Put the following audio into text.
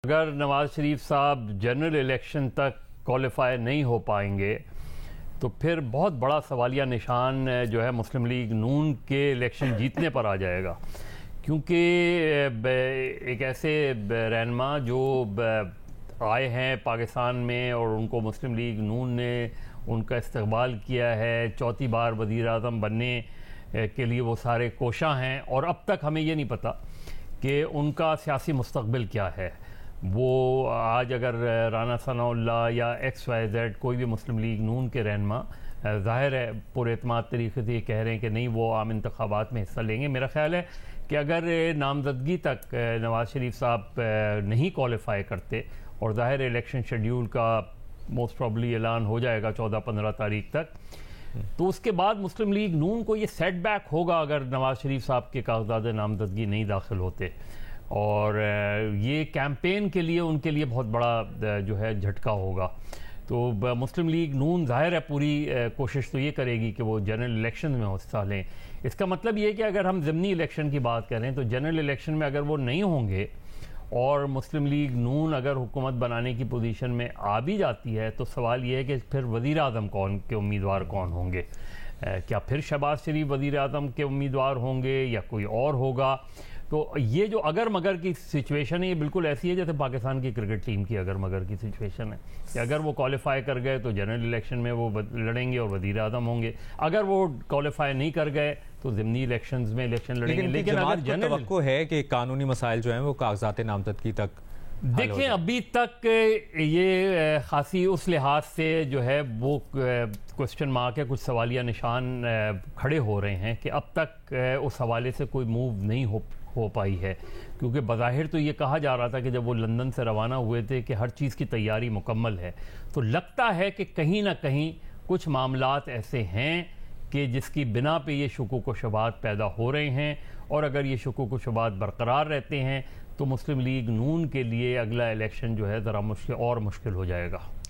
अगर नवाज़ शरीफ साहब general election तक क्वालिफाई नहीं हो पाएंगे तो फिर बहुत बड़ा सवालिया निशान जो है मुस्लिम लीग नून के इलेक्शन जीतने पर आ जाएगा, क्योंकि एक ऐसे रहनुमा जो आए हैं पाकिस्तान में और उनको मुस्लिम लीग नून ने उनका इस्तकबाल किया है, चौथी बार वज़ीर आज़म बनने के लिए वो सारे कोशां हैं, और अब तक हमें ये नहीं पता कि उनका सियासी मुस्तकबिल क्या है। वो आज अगर राना सनाउल्लाह या XYZ कोई भी मुस्लिम लीग नून के रहनुमा ज़ाहिर है पुरएतमाद तरीके से ये कह रहे हैं कि नहीं वो आम इंतखाबात में हिस्सा लेंगे। मेरा ख्याल है कि अगर नामजदगी तक नवाज़ शरीफ साहब नहीं क्वालिफाई करते और ज़ाहिर इलेक्शन शेड्यूल का मोस्ट प्रॉब्ली ऐलान हो जाएगा 14-15 तारीख तक, तो उसके बाद मुस्लिम लीग नून को ये सेटबैक होगा अगर नवाज़ शरीफ साहब के कागजात नामजदगी नहीं दाखिल होते, और ये कैंपेन के लिए उनके लिए बहुत बड़ा जो है झटका होगा। तो मुस्लिम लीग नून ज़ाहिर है पूरी कोशिश तो ये करेगी कि वो जनरल इलेक्शन में हिस्सा लें। इसका मतलब ये है कि अगर हम ज़िमनी इलेक्शन की बात करें तो जनरल इलेक्शन में अगर वो नहीं होंगे और मुस्लिम लीग नून अगर हुकूमत बनाने की पोजीशन में आ भी जाती है तो सवाल ये है कि फिर वज़ीर आज़म कौन के उम्मीदवार कौन होंगे। क्या फिर शहबाज शरीफ वज़ीर आज़म के उम्मीदवार होंगे या कोई और होगा। तो ये जो अगर मगर की सिचुएशन है ये बिल्कुल ऐसी है जैसे पाकिस्तान की क्रिकेट टीम की अगर मगर की सिचुएशन है कि अगर वो क्वालिफाई कर गए तो जनरल इलेक्शन में वो लड़ेंगे और वज़ीर आज़म होंगे, अगर वो क्वालिफाई नहीं कर गए तो ज़िमनी इलेक्शंस में इलेक्शन लड़ेंगे। लेकिन अगर जनरल तवक्को है कि कानूनी मसाइल जो हैं वो कागजात नामजदगी तक देखें, अभी तक ये खासी उस लिहाज से जो है वो क्वेश्चन मार्क है, कुछ सवालिया निशान खड़े हो रहे हैं कि अब तक उस हवाले से कोई मूव नहीं हो पाई है, क्योंकि बज़ाहिर तो ये कहा जा रहा था कि जब वो लंदन से रवाना हुए थे कि हर चीज़ की तैयारी मुकम्मल है। तो लगता है कि कहीं ना कहीं कुछ मामलात ऐसे हैं कि जिसकी बिना पे ये शुकूक व शुबहात पैदा हो रहे हैं, और अगर ये शुकूक व शुबहात बरकरार रहते हैं तो मुस्लिम लीग नून के लिए अगला इलेक्शन जो है ज़रा मुश्किल हो जाएगा।